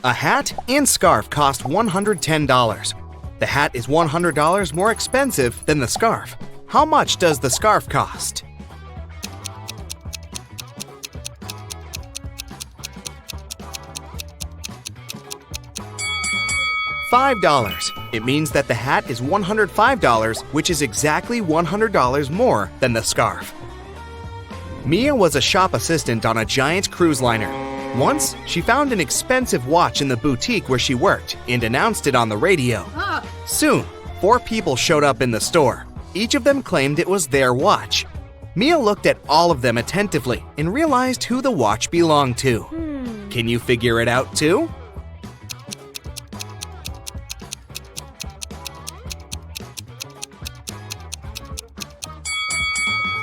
A hat and scarf cost $110. The hat is $100 more expensive than the scarf. How much does the scarf cost? $5. It means that the hat is $105, which is exactly $100 more than the scarf. Mia was a shop assistant on a giant cruise liner. Once, she found an expensive watch in the boutique where she worked and announced it on the radio. Soon, 4 people showed up in the store. Each of them claimed it was their watch. Mia looked at all of them attentively and realized who the watch belonged to. Can you figure it out too?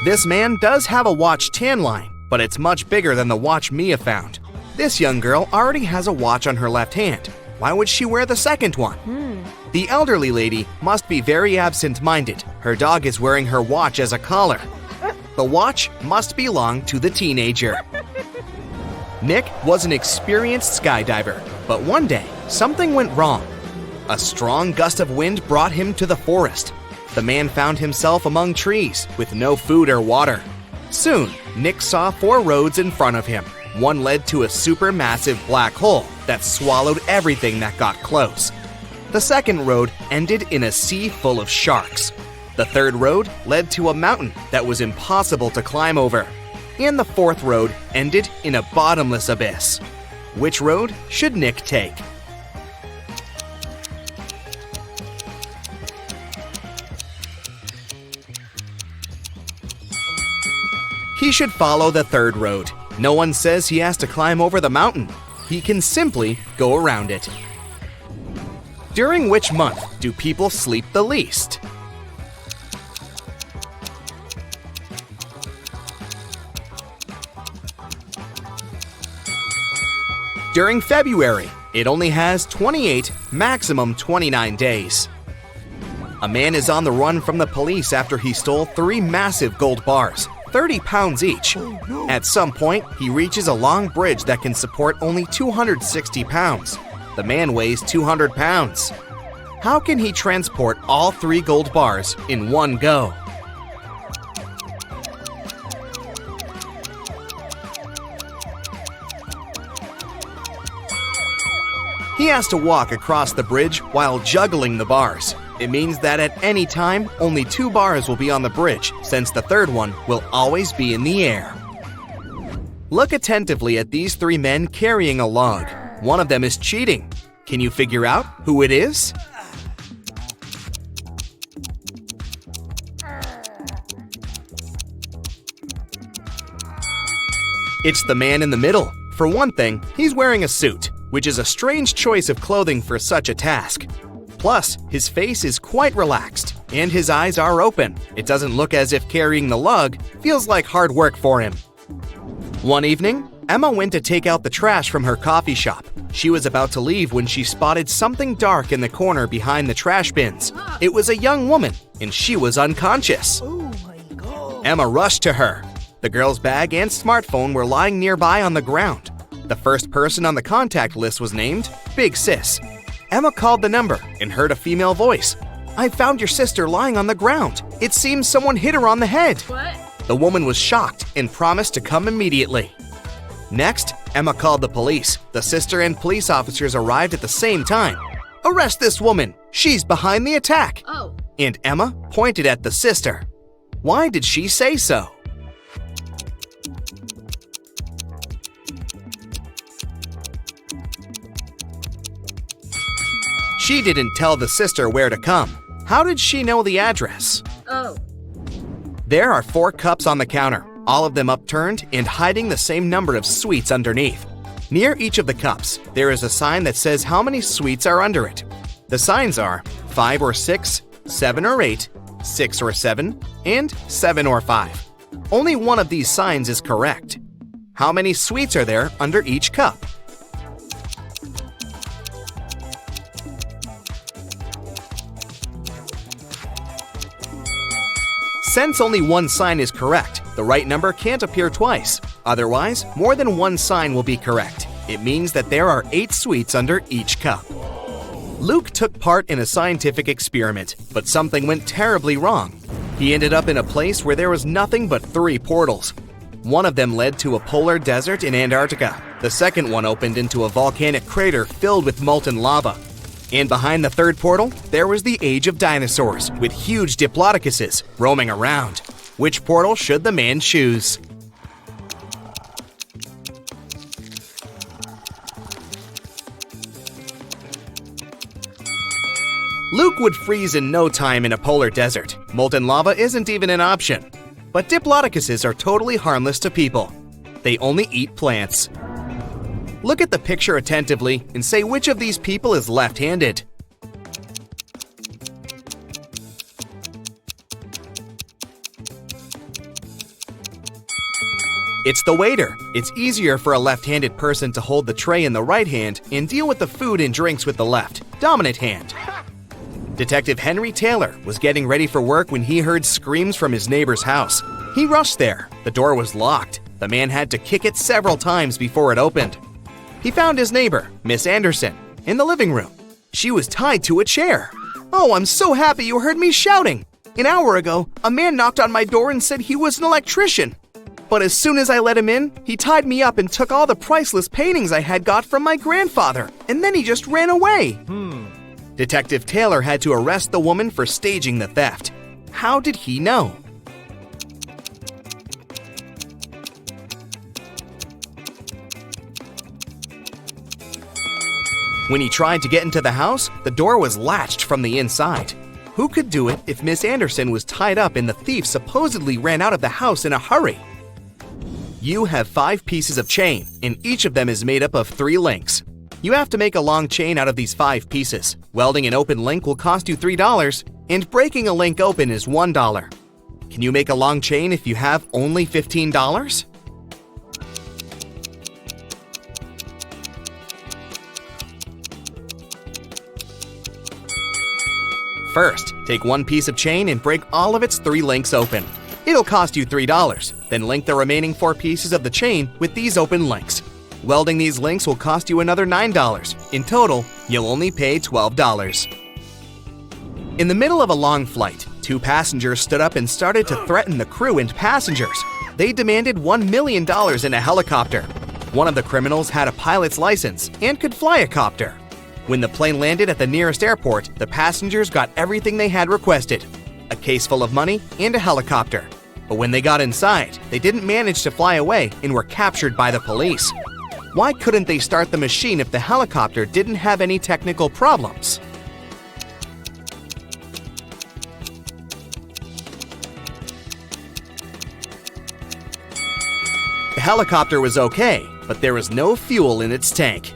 This man does have a watch tan line, but it's much bigger than the watch Mia found. This young girl already has a watch on her left hand. Why would she wear the second one? The elderly lady must be very absent-minded. Her dog is wearing her watch as a collar. The watch must belong to the teenager. Nick was an experienced skydiver, but one day, something went wrong. A strong gust of wind brought him to the forest. The man found himself among trees with no food or water. Soon, Nick saw 4 roads in front of him. One led to a supermassive black hole that swallowed everything that got close. The second road ended in a sea full of sharks. The third road led to a mountain that was impossible to climb over. And the fourth road ended in a bottomless abyss. Which road should Nick take? He should follow the third road. No one says he has to climb over the mountain. He can simply go around it. During which month do people sleep the least? During February. It only has 28, maximum 29 days. A man is on the run from the police after he stole 3 massive gold bars, 30 pounds each. At some point, he reaches a long bridge that can support only 260 pounds. The man weighs 200 pounds. How can he transport all 3 gold bars in one go? He has to walk across the bridge while juggling the bars. It means that at any time, only 2 bars will be on the bridge, since the third one will always be in the air. Look attentively at these 3 men carrying a log. One of them is cheating. Can you figure out who it is? It's the man in the middle. For one thing, he's wearing a suit, which is a strange choice of clothing for such a task. Plus, his face is quite relaxed, and his eyes are open. It doesn't look as if carrying the lug feels like hard work for him. One evening, Emma went to take out the trash from her coffee shop. She was about to leave when she spotted something dark in the corner behind the trash bins. It was a young woman, and she was unconscious. Oh my God. Emma rushed to her. The girl's bag and smartphone were lying nearby on the ground. The first person on the contact list was named Big Sis. Emma called the number and heard a female voice. "I found your sister lying on the ground. It seems someone hit her on the head." What? The woman was shocked and promised to come immediately. Next, Emma called the police. The sister and police officers arrived at the same time. "Arrest this woman! She's behind the attack!" Oh. And Emma pointed at the sister. Why did she say so? She didn't tell the sister where to come. How did she know the address? Oh. There are 4 cups on the counter, all of them upturned and hiding the same number of sweets underneath. Near each of the cups, there is a sign that says how many sweets are under it. The signs are 5 or 6, 7 or 8, 6 or 7, and 7 or 5. Only one of these signs is correct. How many sweets are there under each cup? Since only one sign is correct, the right number can't appear twice. Otherwise, more than one sign will be correct. It means that there are 8 sweets under each cup. Luke took part in a scientific experiment, but something went terribly wrong. He ended up in a place where there was nothing but 3 portals. One of them led to a polar desert in Antarctica. The second one opened into a volcanic crater filled with molten lava. And behind the third portal, there was the age of dinosaurs, with huge diplodocuses roaming around. Which portal should the man choose? Luke would freeze in no time in a polar desert. Molten lava isn't even an option. But diplodocuses are totally harmless to people. They only eat plants. Look at the picture attentively and say which of these people is left-handed. It's the waiter. It's easier for a left-handed person to hold the tray in the right hand and deal with the food and drinks with the left, dominant hand. Detective Henry Taylor was getting ready for work when he heard screams from his neighbor's house. He rushed there. The door was locked. The man had to kick it several times before it opened. He found his neighbor, Miss Anderson, in the living room. She was tied to a chair. "Oh, I'm so happy you heard me shouting. An hour ago, a man knocked on my door and said he was an electrician. But as soon as I let him in, he tied me up and took all the priceless paintings I had got from my grandfather, and then he just ran away." Detective Taylor had to arrest the woman for staging the theft. How did he know? When he tried to get into the house, the door was latched from the inside. Who could do it if Miss Anderson was tied up and the thief supposedly ran out of the house in a hurry? You have 5 pieces of chain, and each of them is made up of 3 links. You have to make a long chain out of these 5 pieces. Welding an open link will cost you $3, and breaking a link open is $1. Can you make a long chain if you have only $15? First, take 1 piece of chain and break all of its 3 links open. It'll cost you $3. Then link the remaining 4 pieces of the chain with these open links. Welding these links will cost you another $9. In total, you'll only pay $12. In the middle of a long flight, 2 passengers stood up and started to threaten the crew and passengers. They demanded $1 million in a helicopter. One of the criminals had a pilot's license and could fly a copter. When the plane landed at the nearest airport, the passengers got everything they had requested: a case full of money and a helicopter. But when they got inside, they didn't manage to fly away and were captured by the police. Why couldn't they start the machine if the helicopter didn't have any technical problems? The helicopter was okay, but there was no fuel in its tank.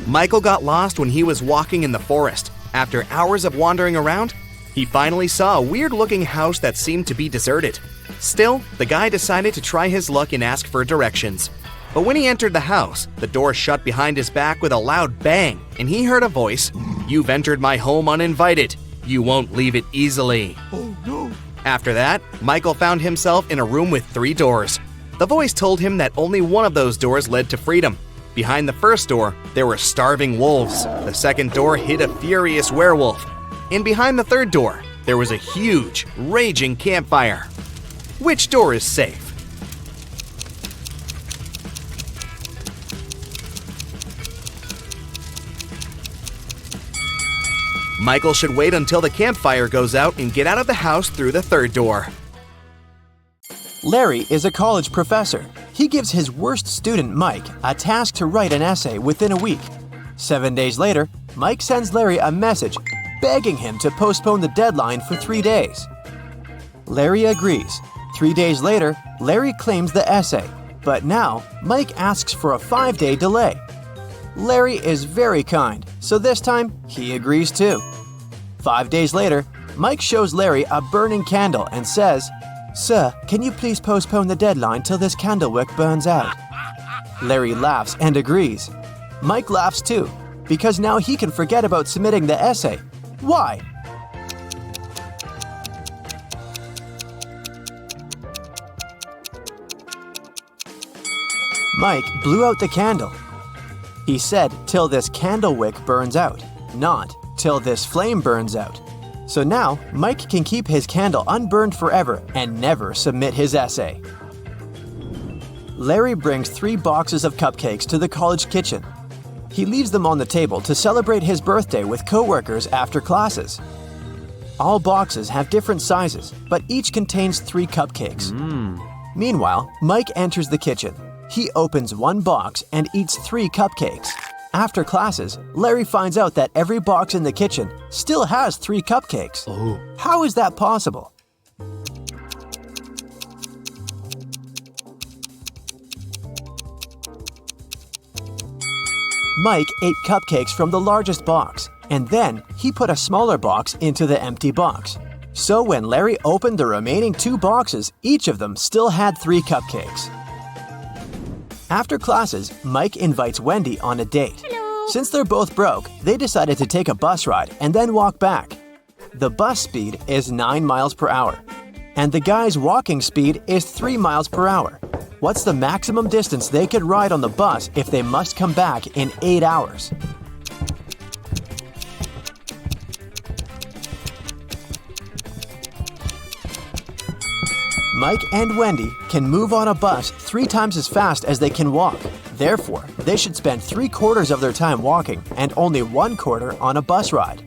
Michael got lost when he was walking in the forest. After hours of wandering around, he finally saw a weird-looking house that seemed to be deserted. Still, the guy decided to try his luck and ask for directions. But when he entered the house, the door shut behind his back with a loud bang, and he heard a voice, "You've entered my home uninvited. You won't leave it easily." Oh no. After that, Michael found himself in a room with 3 doors. The voice told him that only one of those doors led to freedom. Behind the first door, there were starving wolves. The second door hid a furious werewolf. And behind the third door, there was a huge, raging campfire. Which door is safe? Michael should wait until the campfire goes out and get out of the house through the third door. Larry is a college professor. He gives his worst student, Mike, a task to write an essay within a week. 7 days later, Mike sends Larry a message begging him to postpone the deadline for 3 days. Larry agrees. 3 days later, Larry claims the essay, but now Mike asks for a 5-day delay. Larry is very kind, so this time he agrees too. 5 days later, Mike shows Larry a burning candle and says, "Sir, can you please postpone the deadline till this candlewick burns out?" Larry laughs and agrees. Mike laughs too, because now he can forget about submitting the essay. Why? Mike blew out the candle. He said, "Till this candle wick burns out," not "till this flame burns out." So now, Mike can keep his candle unburned forever and never submit his essay. Larry brings 3 boxes of cupcakes to the college kitchen. He leaves them on the table to celebrate his birthday with coworkers after classes. All boxes have different sizes, but each contains 3 cupcakes. Meanwhile, Mike enters the kitchen. He opens one box and eats 3 cupcakes. After classes, Larry finds out that every box in the kitchen still has 3 cupcakes. How is that possible? Mike ate cupcakes from the largest box, and then he put a smaller box into the empty box. So when Larry opened the remaining 2 boxes, each of them still had 3 cupcakes. After classes, Mike invites Wendy on a date. Since they're both broke, they decided to take a bus ride and then walk back. The bus speed is 9 miles per hour, and the guy's walking speed is 3 miles per hour. What's the maximum distance they could ride on the bus if they must come back in 8 hours? Mike and Wendy can move on a bus 3 times as fast as they can walk. Therefore, they should spend 3/4 of their time walking and only 1/4 on a bus ride.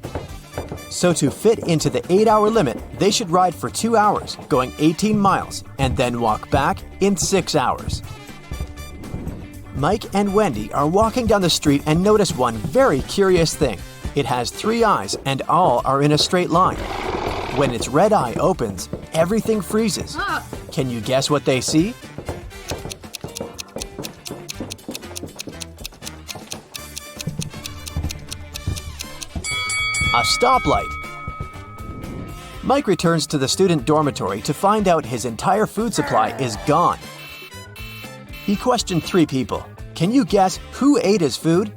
So to fit into the 8-hour limit, they should ride for 2 hours, going 18 miles, and then walk back in 6 hours. Mike and Wendy are walking down the street and notice one very curious thing. It has 3 eyes and all are in a straight line. When its red eye opens, everything freezes. Can you guess what they see? A stoplight. Mike returns to the student dormitory to find out his entire food supply is gone. He questioned 3 people. Can you guess who ate his food?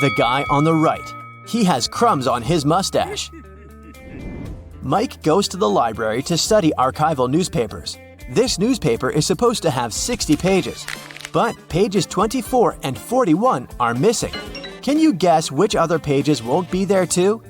The guy on the right. He has crumbs on his mustache. Mike goes to the library to study archival newspapers. This newspaper is supposed to have 60 pages, but pages 24 and 41 are missing. Can you guess which other pages won't be there too?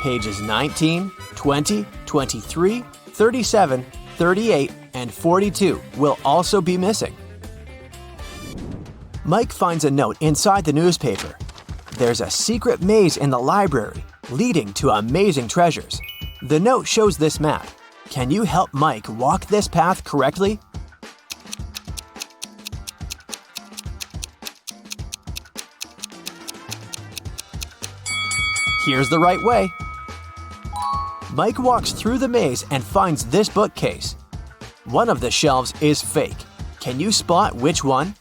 Pages 19, 20, 23, 37, 38, and 42 will also be missing. Mike finds a note inside the newspaper. There's a secret maze in the library leading to amazing treasures. The note shows this map. Can you help Mike walk this path correctly? Here's the right way. Mike walks through the maze and finds this bookcase. One of the shelves is fake. Can you spot which one?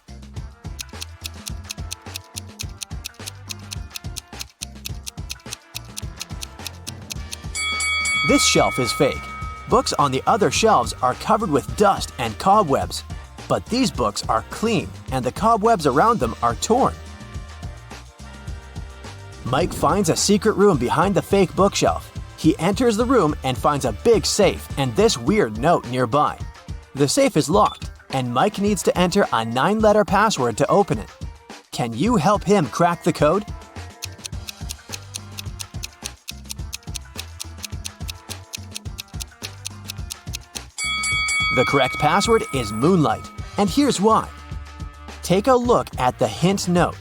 This shelf is fake. Books on the other shelves are covered with dust and cobwebs. But these books are clean and the cobwebs around them are torn. Mike finds a secret room behind the fake bookshelf. He enters the room and finds a big safe and this weird note nearby. The safe is locked, and Mike needs to enter a 9-letter password to open it. Can you help him crack the code? The correct password is Moonlight, and here's why. Take a look at the hint note.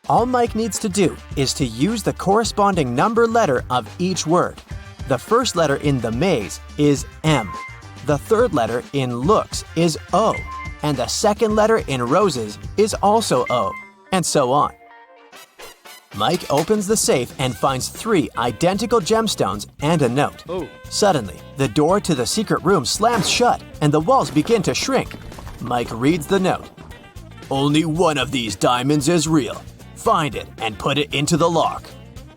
All Mike needs to do is to use the corresponding number letter of each word. The first letter in the maze is M. The third letter in looks is O. And the second letter in roses is also O. And so on. Mike opens the safe and finds 3 identical gemstones and a note. Suddenly, the door to the secret room slams shut and the walls begin to shrink. Mike reads the note. Only one of these diamonds is real. Find it and put it into the lock.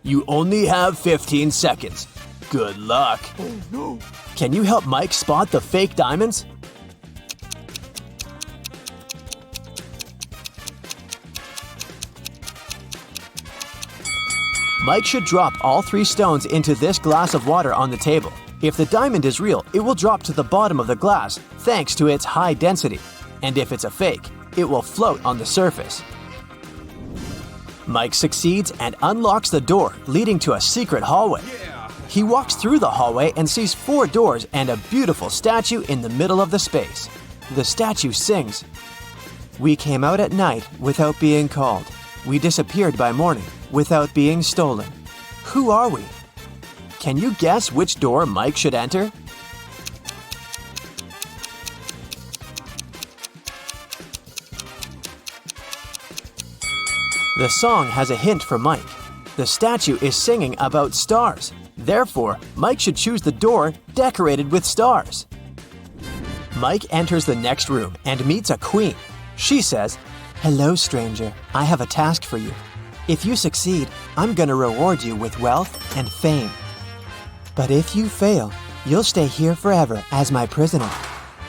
You only have 15 seconds. Good luck. Oh, no. Can you help Mike spot the fake diamonds? Mike should drop all 3 stones into this glass of water on the table. If the diamond is real, it will drop to the bottom of the glass thanks to its high density. And if it's a fake, it will float on the surface. Mike succeeds and unlocks the door, leading to a secret hallway. He walks through the hallway and sees 4 doors and a beautiful statue in the middle of the space. The statue sings, "We came out at night without being called. We disappeared by morning without being stolen. Who are we?" Can you guess which door Mike should enter? The song has a hint for Mike. The statue is singing about stars. Therefore, Mike should choose the door decorated with stars. Mike enters the next room and meets a queen. She says, "Hello, stranger. I have a task for you. If you succeed, I'm going to reward you with wealth and fame. But if you fail, you'll stay here forever as my prisoner.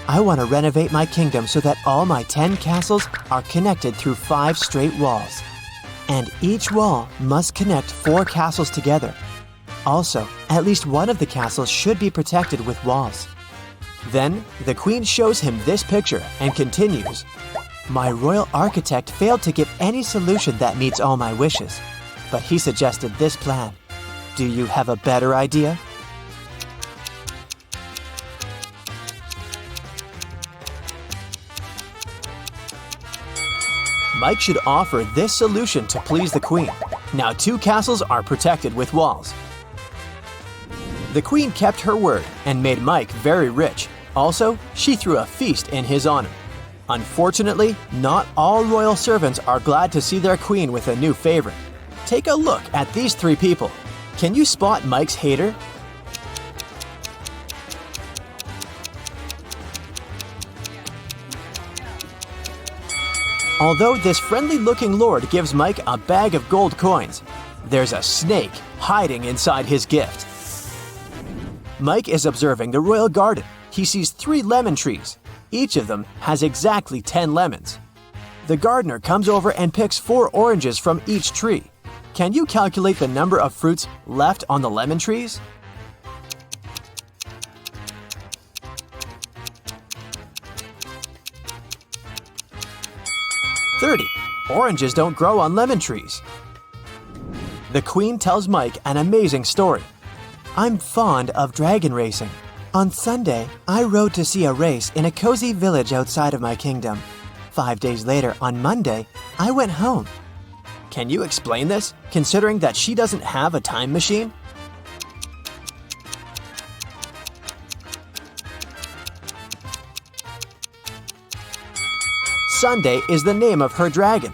I want to renovate my kingdom so that all my 10 castles are connected through 5 straight walls. And each wall must connect 4 castles together. Also, at least one of the castles should be protected with walls." Then, the queen shows him this picture and continues, "My royal architect failed to give any solution that meets all my wishes, but he suggested this plan. Do you have a better idea?" Mike should offer this solution to please the queen. Now 2 castles are protected with walls. The queen kept her word and made Mike very rich. Also, she threw a feast in his honor. Unfortunately, not all royal servants are glad to see their queen with a new favorite. Take a look at these 3 people. Can you spot Mike's hater? Although this friendly-looking lord gives Mike a bag of gold coins, there's a snake hiding inside his gift. Mike is observing the royal garden. He sees 3 lemon trees. Each of them has exactly 10 lemons. The gardener comes over and picks 4 oranges from each tree. Can you calculate the number of fruits left on the lemon trees? Oranges don't grow on lemon trees. The queen tells Mike an amazing story. "I'm fond of dragon racing. On Sunday, I rode to see a race in a cozy village outside of my kingdom. 5 days later, on Monday, I went home." Can you explain this, considering that she doesn't have a time machine? Sunday is the name of her dragon.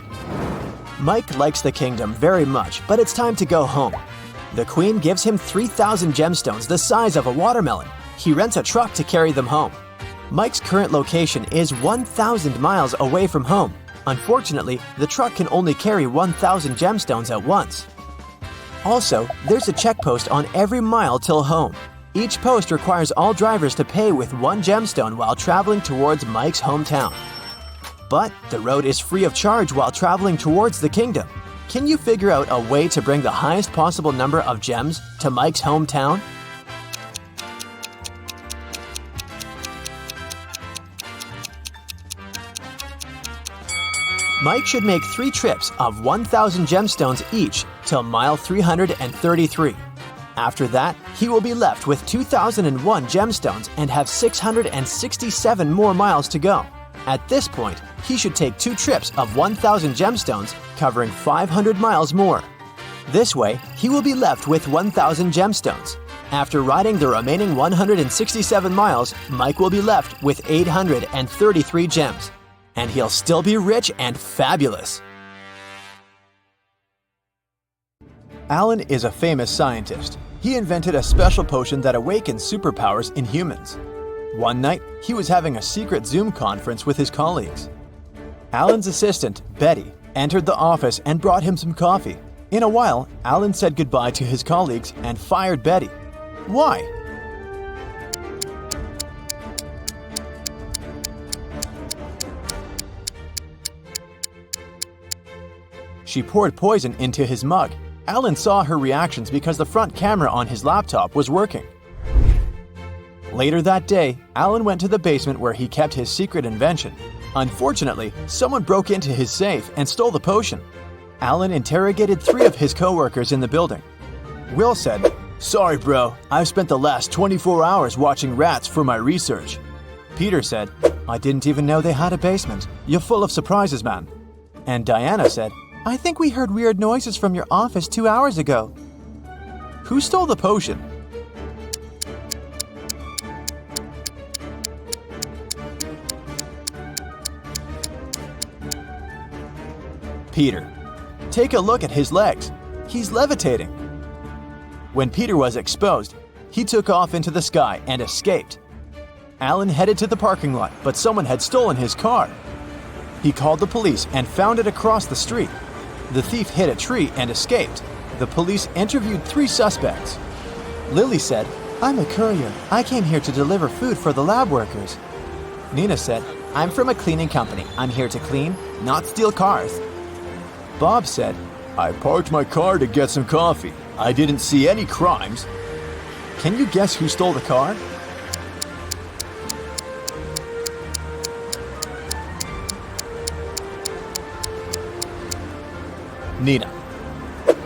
Mike likes the kingdom very much, but it's time to go home. The queen gives him 3,000 gemstones the size of a watermelon. He rents a truck to carry them home. Mike's current location is 1,000 miles away from home. Unfortunately, the truck can only carry 1,000 gemstones at once. Also, there's a check post on every mile till home. Each post requires all drivers to pay with 1 gemstone while traveling towards Mike's hometown. But the road is free of charge while traveling towards the kingdom. Can you figure out a way to bring the highest possible number of gems to Mike's hometown? Mike should make 3 trips of 1,000 gemstones each till mile 333. After that, he will be left with 2,001 gemstones and have 667 more miles to go. At this point, he should take 2 trips of 1,000 gemstones, covering 500 miles more. This way, he will be left with 1,000 gemstones. After riding the remaining 167 miles, Mike will be left with 833 gems. And he'll still be rich and fabulous. Alan is a famous scientist. He invented a special potion that awakens superpowers in humans. One night, he was having a secret Zoom conference with his colleagues. Alan's assistant, Betty, entered the office and brought him some coffee. In a while, Alan said goodbye to his colleagues and fired Betty. Why? She poured poison into his mug. Alan saw her reactions because the front camera on his laptop was working. Later that day, Alan went to the basement where he kept his secret invention. Unfortunately, someone broke into his safe and stole the potion. Alan interrogated 3 of his co-workers in the building. Will said, "Sorry bro, I've spent the last 24 hours watching rats for my research." Peter said, "I didn't even know they had a basement. You're full of surprises, man." And Diana said, "I think we heard weird noises from your office 2 hours ago." Who stole the potion? Peter. Take a look at his legs. He's levitating. When Peter was exposed, he took off into the sky and escaped. Alan headed to the parking lot, but someone had stolen his car. He called the police and found it across the street. The thief hit a tree and escaped. The police interviewed 3 suspects. Lily said, "I'm a courier. I came here to deliver food for the lab workers." Nina said, "I'm from a cleaning company. I'm here to clean, not steal cars." Bob said, "I parked my car to get some coffee. I didn't see any crimes." Can you guess who stole the car? Nina.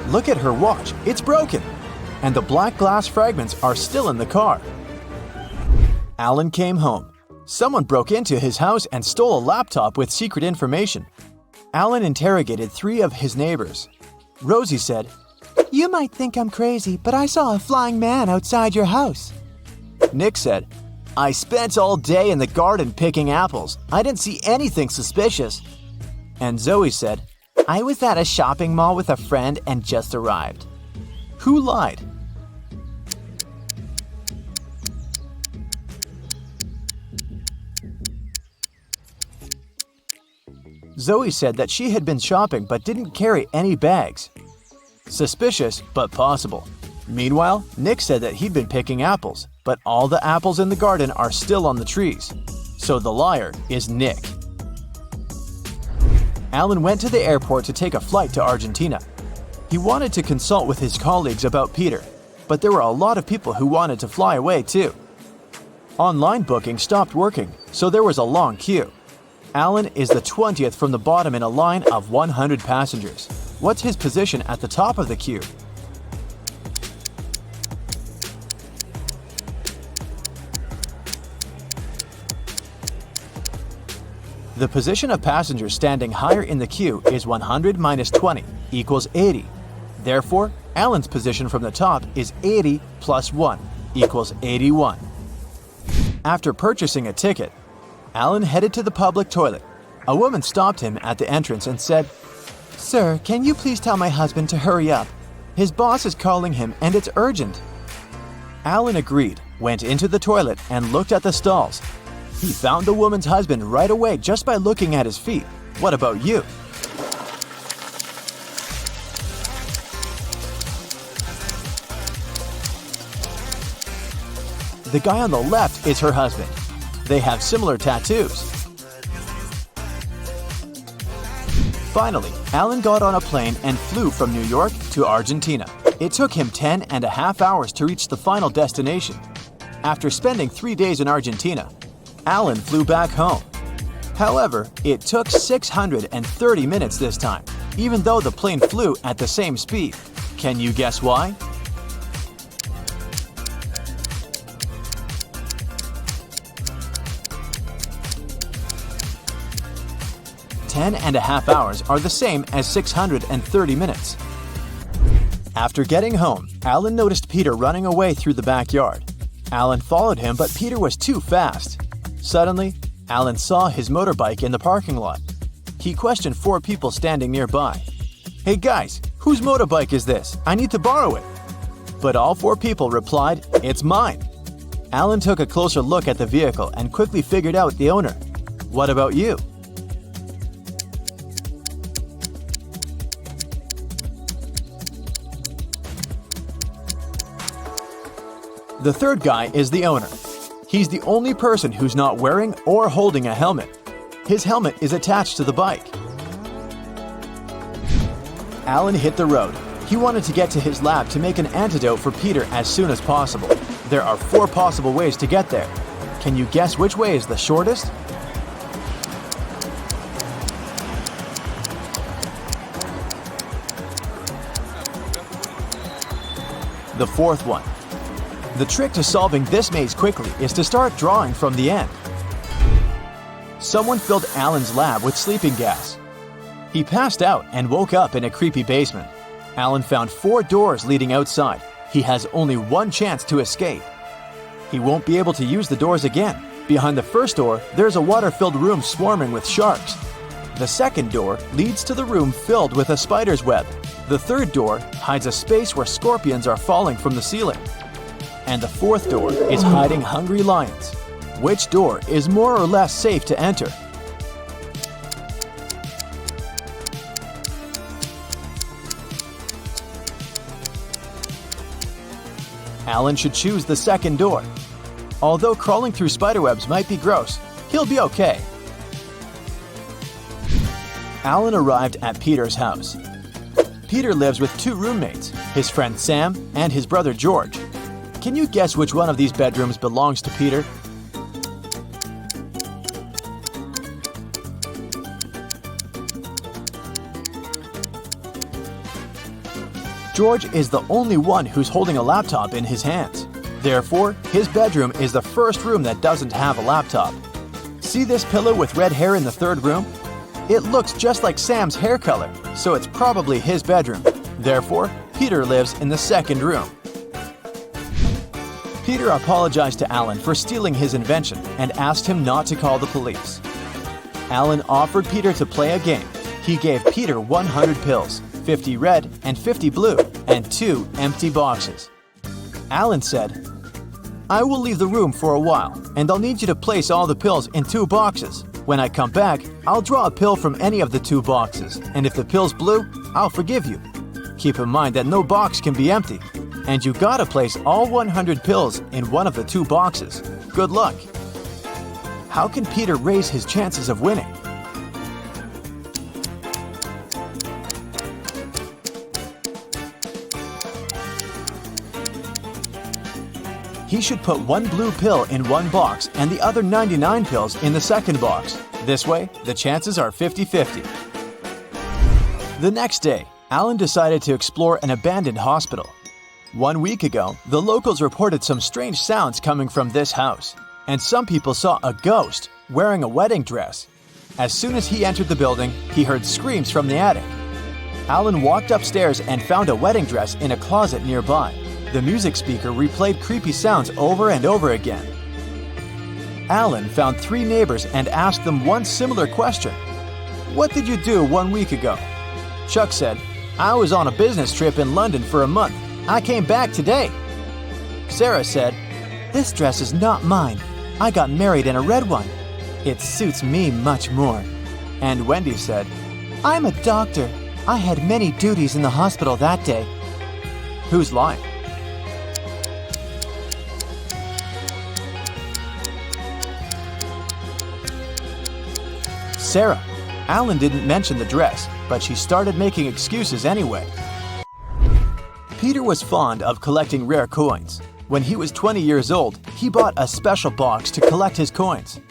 Look at her watch. It's broken. And the black glass fragments are still in the car. Alan came home. Someone broke into his house and stole a laptop with secret information. Alan interrogated 3 of his neighbors. Rosie said, "You might think I'm crazy, but I saw a flying man outside your house." Nick said, "I spent all day in the garden picking apples. I didn't see anything suspicious." And Zoe said, "I was at a shopping mall with a friend and just arrived." Who lied? Zoe said that she had been shopping but didn't carry any bags. Suspicious, but possible. Meanwhile, Nick said that he'd been picking apples, but all the apples in the garden are still on the trees. So the liar is Nick. Alan went to the airport to take a flight to Argentina. He wanted to consult with his colleagues about Peter, but there were a lot of people who wanted to fly away too. Online booking stopped working, so there was a long queue. Alan is the 20th from the bottom in a line of 100 passengers. What's his position at the top of the queue? The position of passengers standing higher in the queue is 100 minus 20 equals 80. Therefore, Alan's position from the top is 80 plus 1 equals 81. After purchasing a ticket, Alan headed to the public toilet. A woman stopped him at the entrance and said, "Sir, can you please tell my husband to hurry up? His boss is calling him and it's urgent." Alan agreed, went into the toilet and looked at the stalls. He found the woman's husband right away just by looking at his feet. What about you? The guy on the left is her husband. They have similar tattoos. Finally, Alan got on a plane and flew from New York to Argentina. It took him 10.5 hours to reach the final destination. After spending 3 days in Argentina, Alan flew back home. However, it took 630 minutes this time, even though the plane flew at the same speed. Can you guess why? Ten and a half hours are the same as 630 minutes. After getting home, Alan noticed Peter running away through the backyard. Alan followed him, but Peter was too fast. Suddenly, Alan saw his motorbike in the parking lot. He questioned 4 people standing nearby. "Hey guys, whose motorbike is this? I need to borrow it." But all 4 people replied, "It's mine." Alan took a closer look at the vehicle and quickly figured out the owner. What about you? The third guy is the owner. He's the only person who's not wearing or holding a helmet. His helmet is attached to the bike. Alan hit the road. He wanted to get to his lab to make an antidote for Peter as soon as possible. There are 4 possible ways to get there. Can you guess which way is the shortest? The 4th one. The trick to solving this maze quickly is to start drawing from the end. Someone filled Alan's lab with sleeping gas. He passed out and woke up in a creepy basement. Alan found 4 doors leading outside. He has only 1 chance to escape. He won't be able to use the doors again. Behind the first door, there's a water-filled room swarming with sharks. The second door leads to the room filled with a spider's web. The third door hides a space where scorpions are falling from the ceiling. And the 4th door is hiding hungry lions. Which door is more or less safe to enter? Alan should choose the second door. Although crawling through spiderwebs might be gross, he'll be okay. Alan arrived at Peter's house. Peter lives with 2 roommates, his friend Sam and his brother George. Can you guess which one of these bedrooms belongs to Peter? George is the only one who's holding a laptop in his hands. Therefore, his bedroom is the first room that doesn't have a laptop. See this pillow with red hair in the 3rd room? It looks just like Sam's hair color, so it's probably his bedroom. Therefore, Peter lives in the 2nd room. Peter apologized to Alan for stealing his invention and asked him not to call the police. Alan offered Peter to play a game. He gave Peter 100 pills, 50 red and 50 blue, and 2 empty boxes. Alan said, "I will leave the room for a while, and I'll need you to place all the pills in 2 boxes. When I come back, I'll draw a pill from any of the 2 boxes, and if the pill's blue, I'll forgive you. Keep in mind that no box can be empty, and you gotta place all 100 pills in one of the 2 boxes. Good luck." How can Peter raise his chances of winning? He should put 1 blue pill in 1 box and the other 99 pills in the 2nd box. This way, the chances are 50-50. The next day, Alan decided to explore an abandoned hospital. 1 week ago, the locals reported some strange sounds coming from this house, and some people saw a ghost wearing a wedding dress. As soon as he entered the building, he heard screams from the attic. Alan walked upstairs and found a wedding dress in a closet nearby. The music speaker replayed creepy sounds over and over again. Alan found 3 neighbors and asked them one similar question. "What did you do 1 week ago?" Chuck said, "I was on a business trip in London for a month. I came back today." Sarah said, "This dress is not mine. I got married in a red one. It suits me much more." And Wendy said, "I'm a doctor. I had many duties in the hospital that day." Who's lying? Sarah. Alan didn't mention the dress, but she started making excuses anyway. Peter was fond of collecting rare coins. When he was 20 years old, he bought a special box to collect his coins.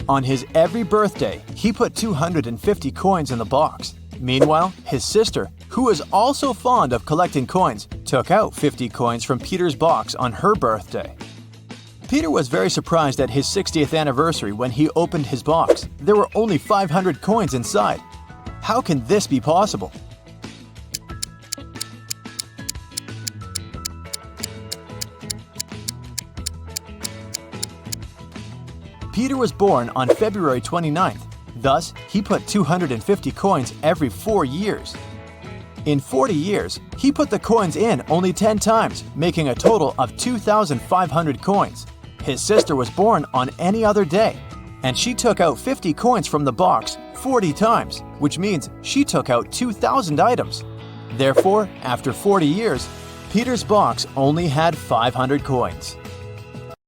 On his every birthday, he put 250 coins in the box. Meanwhile, his sister, who was also fond of collecting coins, took out 50 coins from Peter's box on her birthday. Peter was very surprised at his 60th anniversary when he opened his box. There were only 500 coins inside. How can this be possible? Peter was born on February 29th. Thus, he put 250 coins every 4 years. In 40 years, he put the coins in only 10 times, making a total of 2,500 coins. His sister was born on any other day, and she took out 50 coins from the box 40 times, which means she took out 2,000 items. Therefore, after 40 years, Peter's box only had 500 coins.